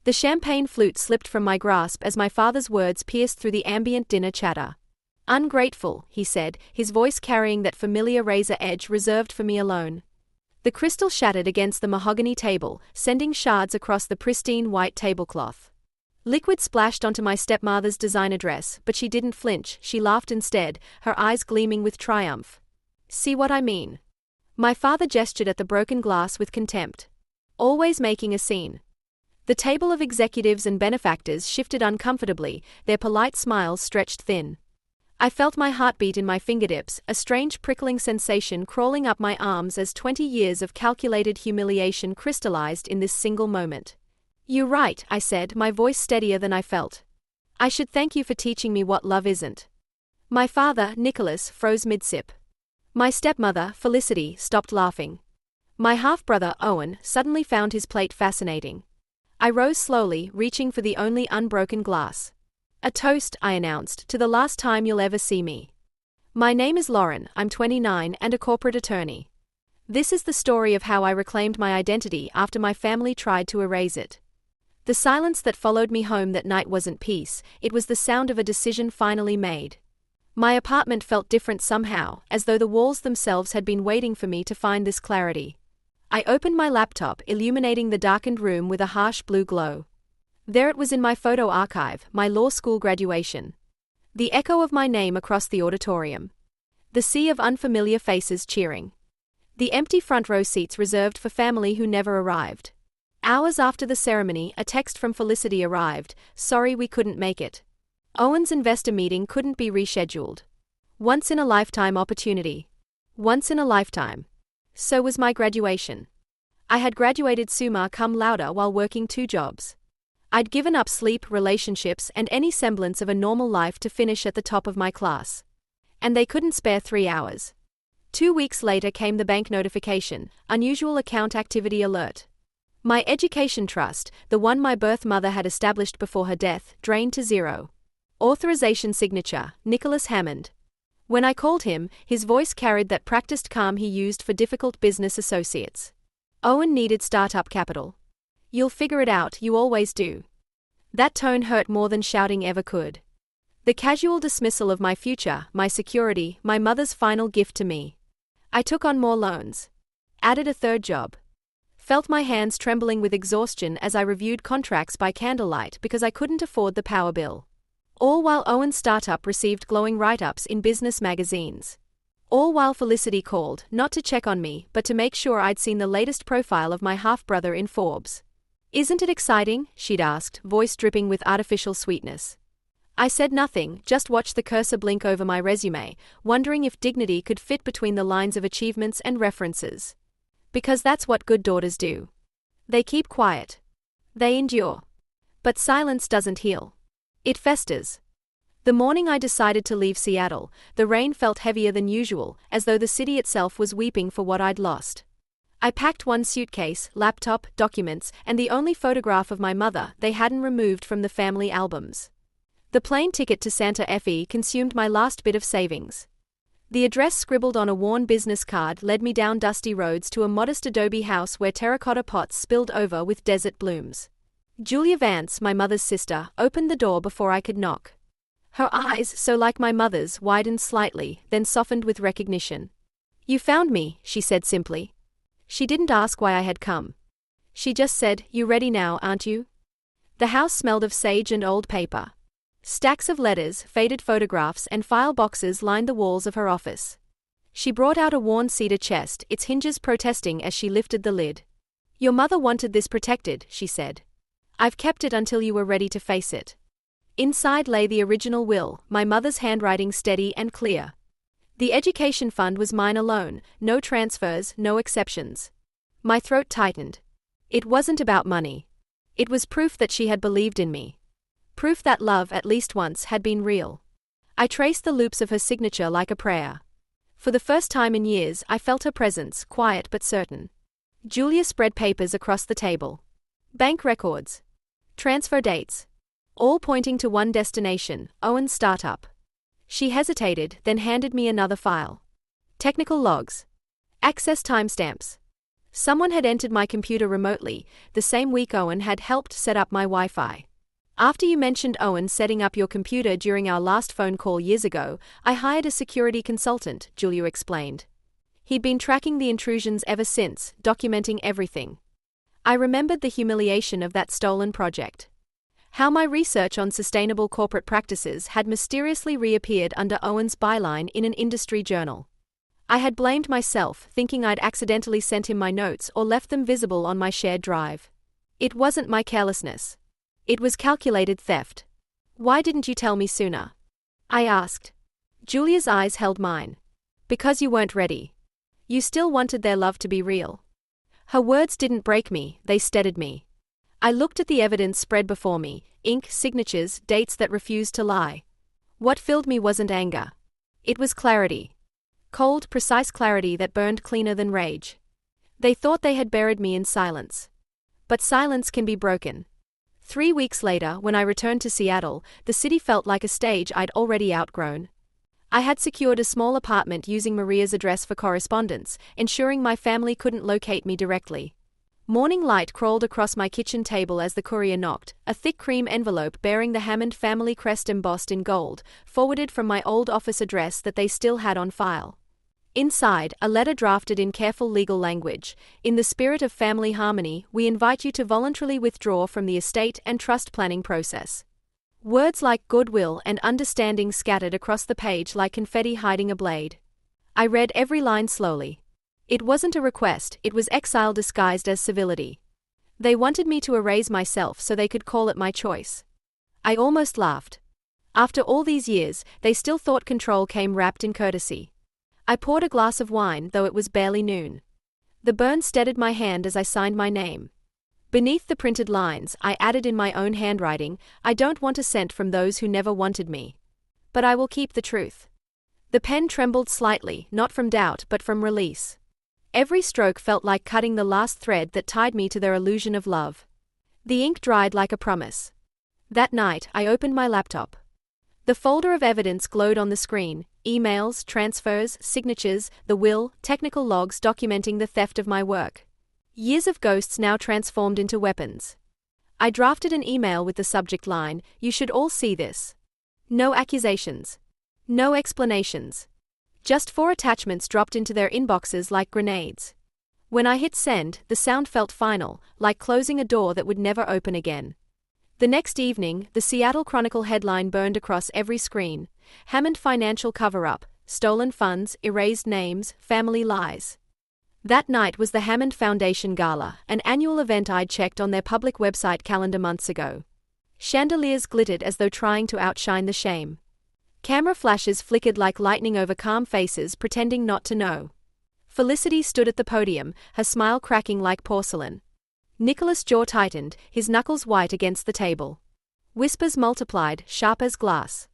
The champagne flute slipped from my grasp as my father's words pierced through the ambient dinner chatter. "Ungrateful," he said, his voice carrying that familiar razor edge reserved for me alone. The crystal shattered against the mahogany table, sending shards across the pristine white tablecloth. Liquid splashed onto my stepmother's designer dress, but she didn't flinch, she laughed instead, her eyes gleaming with triumph. "See what I mean?" My father gestured at the broken glass with contempt. "Always making a scene." The table of executives and benefactors shifted uncomfortably, their polite smiles stretched thin. I felt my heartbeat in my fingertips, a strange prickling sensation crawling up my arms as 20 years of calculated humiliation crystallized in this single moment. "You're right," I said, my voice steadier than I felt. "I should thank you for teaching me what love isn't." My father, Nicholas, froze mid-sip. My stepmother, Felicity, stopped laughing. My half-brother, Owen, suddenly found his plate fascinating. I rose slowly, reaching for the only unbroken glass. "A toast," I announced, "to the last time you'll ever see me. My name is Lauren, I'm 29 and a corporate attorney. This is the story of how I reclaimed my identity after my family tried to erase it." The silence that followed me home that night wasn't peace, it was the sound of a decision finally made. My apartment felt different somehow, as though the walls themselves had been waiting for me to find this clarity. I opened my laptop, illuminating the darkened room with a harsh blue glow. There it was in my photo archive, my law school graduation. The echo of my name across the auditorium. The sea of unfamiliar faces cheering. The empty front row seats reserved for family who never arrived. Hours after the ceremony, a text from Felicity arrived, "Sorry we couldn't make it. Owen's investor meeting couldn't be rescheduled. Once-in-a-lifetime opportunity. Once in a lifetime." So was my graduation. I had graduated summa cum laude while working 2 jobs. I'd given up sleep, relationships, and any semblance of a normal life to finish at the top of my class. And they couldn't spare 3 hours. 2 weeks later came the bank notification, unusual account activity alert. My education trust, the one my birth mother had established before her death, drained to zero. Authorization signature, Nicholas Hammond. When I called him, his voice carried that practiced calm he used for difficult business associates. Owen needed startup capital. "You'll figure it out, you always do." That tone hurt more than shouting ever could. The casual dismissal of my future, my security, my mother's final gift to me. I took on more loans. Added a 3rd job. Felt my hands trembling with exhaustion as I reviewed contracts by candlelight because I couldn't afford the power bill. All while Owen's startup received glowing write-ups in business magazines. All while Felicity called, not to check on me, but to make sure I'd seen the latest profile of my half-brother in Forbes. "Isn't it exciting?" she'd asked, voice dripping with artificial sweetness. I said nothing, just watched the cursor blink over my resume, wondering if dignity could fit between the lines of achievements and references. Because that's what good daughters do. They keep quiet. They endure. But silence doesn't heal. It festers. The morning I decided to leave Seattle, the rain felt heavier than usual, as though the city itself was weeping for what I'd lost. I packed 1 suitcase, laptop, documents, and the only photograph of my mother they hadn't removed from the family albums. The plane ticket to Santa Fe consumed my last bit of savings. The address scribbled on a worn business card led me down dusty roads to a modest adobe house where terracotta pots spilled over with desert blooms. Julia Vance, my mother's sister, opened the door before I could knock. Her eyes, so like my mother's, widened slightly, then softened with recognition. "You found me," she said simply. She didn't ask why I had come. She just said, "You ready now, aren't you?" The house smelled of sage and old paper. Stacks of letters, faded photographs, and file boxes lined the walls of her office. She brought out a worn cedar chest, its hinges protesting as she lifted the lid. "Your mother wanted this protected," she said. "I've kept it until you were ready to face it." Inside lay the original will, my mother's handwriting steady and clear. The education fund was mine alone, no transfers, no exceptions. My throat tightened. It wasn't about money. It was proof that she had believed in me. Proof that love, at least once, had been real. I traced the loops of her signature like a prayer. For the first time in years, I felt her presence, quiet but certain. Julia spread papers across the table. Bank records. Transfer dates. All pointing to one destination, Owen's startup. She hesitated, then handed me another file. Technical logs. Access timestamps. Someone had entered my computer remotely, the same week Owen had helped set up my Wi-Fi. After you mentioned Owen setting up your computer during our last phone call years ago, I hired a security consultant, Julia explained. He'd been tracking the intrusions ever since, documenting everything. I remembered the humiliation of that stolen project. How my research on sustainable corporate practices had mysteriously reappeared under Owen's byline in an industry journal. I had blamed myself, thinking I'd accidentally sent him my notes or left them visible on my shared drive. It wasn't my carelessness. It was calculated theft. Why didn't you tell me sooner? I asked. Julia's eyes held mine. Because you weren't ready. You still wanted their love to be real. Her words didn't break me, they steadied me. I looked at the evidence spread before me, ink, signatures, dates that refused to lie. What filled me wasn't anger. It was clarity. Cold, precise clarity that burned cleaner than rage. They thought they had buried me in silence. But silence can be broken. 3 weeks later, when I returned to Seattle, the city felt like a stage I'd already outgrown. I had secured a small apartment using Maria's address for correspondence, ensuring my family couldn't locate me directly. Morning light crawled across my kitchen table as the courier knocked, a thick cream envelope bearing the Hammond family crest embossed in gold, forwarded from my old office address that they still had on file. Inside, a letter drafted in careful legal language. In the spirit of family harmony, we invite you to voluntarily withdraw from the estate and trust planning process. Words like goodwill and understanding scattered across the page like confetti hiding a blade. I read every line slowly. It wasn't a request, it was exile disguised as civility. They wanted me to erase myself so they could call it my choice. I almost laughed. After all these years, they still thought control came wrapped in courtesy. I poured a glass of wine, though it was barely noon. The burn steadied my hand as I signed my name. Beneath the printed lines, I added in my own handwriting, I don't want a cent from those who never wanted me. But I will keep the truth. The pen trembled slightly, not from doubt but from release. Every stroke felt like cutting the last thread that tied me to their illusion of love. The ink dried like a promise. That night, I opened my laptop. The folder of evidence glowed on the screen, emails, transfers, signatures, the will, technical logs documenting the theft of my work. Years of ghosts now transformed into weapons. I drafted an email with the subject line, "You should all see this." No accusations. No explanations. Just 4 attachments dropped into their inboxes like grenades. When I hit send, the sound felt final, like closing a door that would never open again. The next evening, the Seattle Chronicle headline burned across every screen. Hammond financial cover-up, stolen funds, erased names, family lies. That night was the Hammond Foundation Gala, an annual event I'd checked on their public website calendar months ago. Chandeliers glittered as though trying to outshine the shame. Camera flashes flickered like lightning over calm faces pretending not to know. Felicity stood at the podium, her smile cracking like porcelain. Nicholas' jaw tightened, his knuckles white against the table. Whispers multiplied, sharp as glass.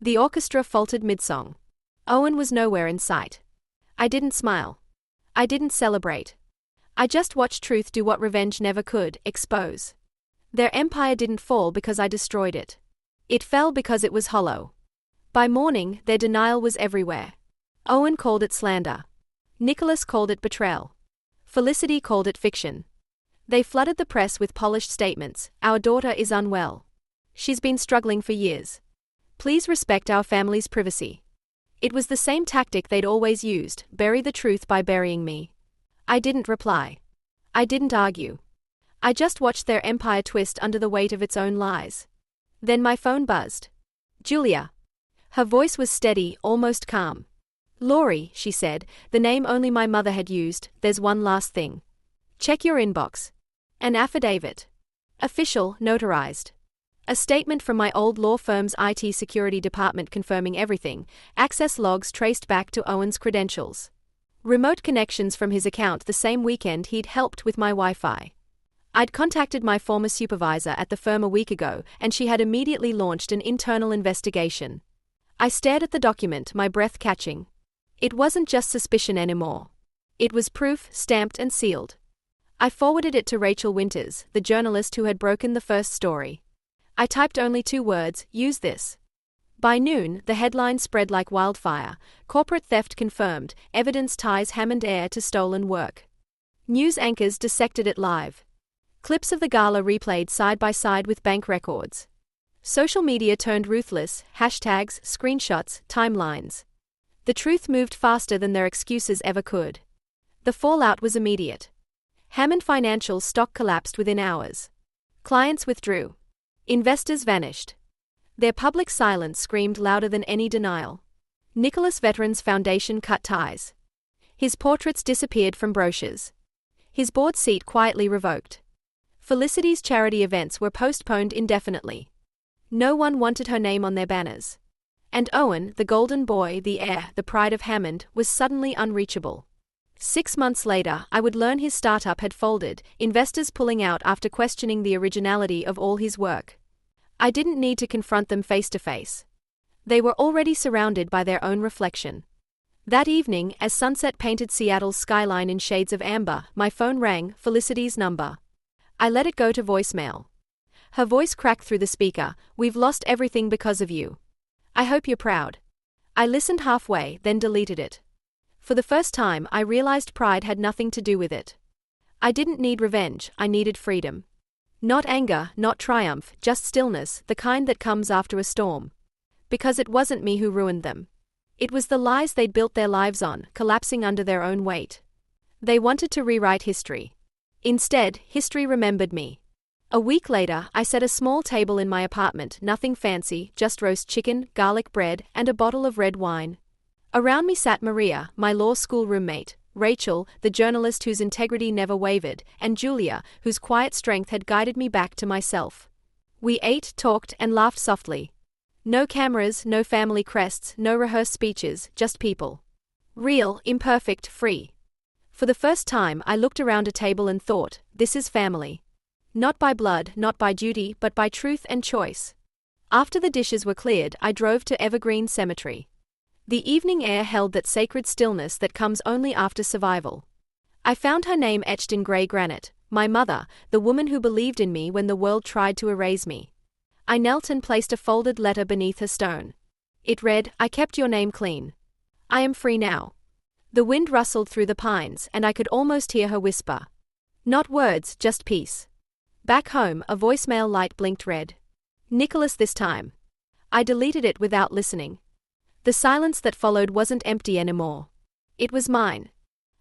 The orchestra faltered mid-song. Owen was nowhere in sight. I didn't smile. I didn't celebrate. I just watched truth do what revenge never could, expose. Their empire didn't fall because I destroyed it. It fell because it was hollow. By morning, their denial was everywhere. Owen called it slander. Nicholas called it betrayal. Felicity called it fiction. They flooded the press with polished statements, "Our daughter is unwell. She's been struggling for years. Please respect our family's privacy." It was the same tactic they'd always used, bury the truth by burying me. I didn't reply. I didn't argue. I just watched their empire twist under the weight of its own lies. Then my phone buzzed. Julia. Her voice was steady, almost calm. "Laurie," she said, the name only my mother had used, "there's one last thing. Check your inbox. An affidavit. Official, notarized. A statement from my old law firm's IT security department confirming everything, access logs traced back to Owen's credentials. Remote connections from his account the same weekend he'd helped with my Wi-Fi. I'd contacted my former supervisor at the firm a week ago, and she had immediately launched an internal investigation. I stared at the document, my breath catching. It wasn't just suspicion anymore. It was proof, stamped and sealed. I forwarded it to Rachel Winters, the journalist who had broken the first story. I typed only 2 words, "Use this." By noon, the headline spread like wildfire. Corporate theft confirmed, evidence ties Hammond heir to stolen work. News anchors dissected it live. Clips of the gala replayed side by side with bank records. Social media turned ruthless, hashtags, screenshots, timelines. The truth moved faster than their excuses ever could. The fallout was immediate. Hammond Financial stock collapsed within hours. Clients withdrew. Investors vanished. Their public silence screamed louder than any denial. Nicholas Veterans Foundation cut ties. His portraits disappeared from brochures. His board seat quietly revoked. Felicity's charity events were postponed indefinitely. No one wanted her name on their banners. And Owen, the golden boy, the heir, the pride of Hammond, was suddenly unreachable. 6 months later, I would learn his startup had folded, investors pulling out after questioning the originality of all his work. I didn't need to confront them face to face. They were already surrounded by their own reflection. That evening, as sunset painted Seattle's skyline in shades of amber, my phone rang, Felicity's number. I let it go to voicemail. Her voice cracked through the speaker, "We've lost everything because of you. I hope you're proud." I listened halfway, then deleted it. For the first time, I realized pride had nothing to do with it. I didn't need revenge, I needed freedom. Not anger, not triumph, just stillness, the kind that comes after a storm. Because it wasn't me who ruined them. It was the lies they'd built their lives on, collapsing under their own weight. They wanted to rewrite history. Instead, history remembered me. A week later, I set a small table in my apartment, nothing fancy, just roast chicken, garlic bread, and a bottle of red wine. Around me sat Maria, my law school roommate, Rachel, the journalist whose integrity never wavered, and Julia, whose quiet strength had guided me back to myself. We ate, talked, and laughed softly. No cameras, no family crests, no rehearsed speeches, just people. Real, imperfect, free. For the first time, I looked around a table and thought, this is family. Not by blood, not by duty, but by truth and choice. After the dishes were cleared, I drove to Evergreen Cemetery. The evening air held that sacred stillness that comes only after survival. I found her name etched in grey granite, my mother, the woman who believed in me when the world tried to erase me. I knelt and placed a folded letter beneath her stone. It read, "I kept your name clean. I am free now." The wind rustled through the pines, and I could almost hear her whisper. Not words, just peace. Back home, a voicemail light blinked red. Nicholas this time. I deleted it without listening. The silence that followed wasn't empty anymore. It was mine.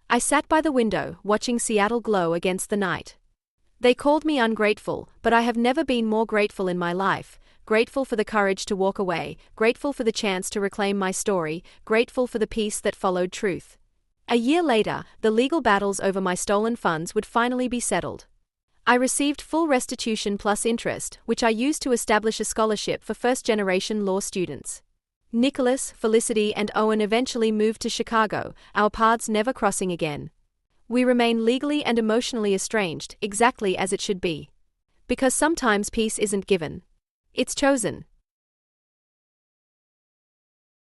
I sat by the window, watching Seattle glow against the night. They called me ungrateful, but I have never been more grateful in my life, grateful for the courage to walk away, grateful for the chance to reclaim my story, grateful for the peace that followed truth. A year later, the legal battles over my stolen funds would finally be settled. I received full restitution plus interest, which I used to establish a scholarship for first-generation law students. Nicholas, Felicity, and Owen eventually moved to Chicago, our paths never crossing again. We remain legally and emotionally estranged, exactly as it should be. Because sometimes peace isn't given. It's chosen.